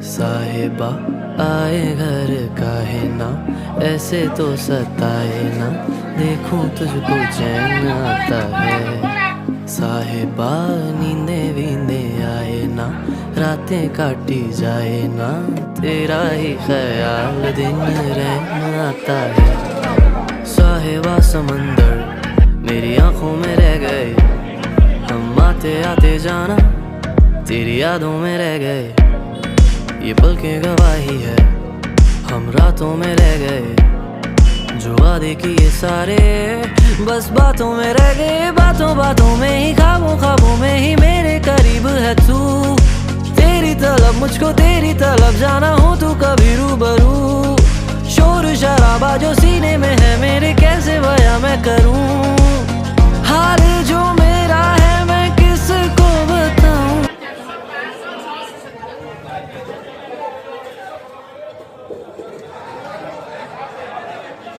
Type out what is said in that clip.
साहिबा आए घर काहे ना, ऐसे तो सताए ना, देखूं तुझको चैन आता है। साहिबा नींदे वींदे आए ना, रातें काटी जाए ना, तेरा ही ख्याल दिन रहना आता है। साहिबा समंदर मेरी आंखों में रह गए, हम आते आते जाना तेरी यादों में रह गए। ये पल की गवाही है, हम रातों में रह गए, जो वादे किए सारे बस बातों में रह गए। बातों बातों में ही, ख्वाबों ख्वाबों में ही मेरे करीब है तू। तेरी तलब मुझको तेरी तलब, जाना हो तू कभी रूबरू। शोर शराबा जो सीने में है मेरे, कैसे बयां मैं करूं हाल जो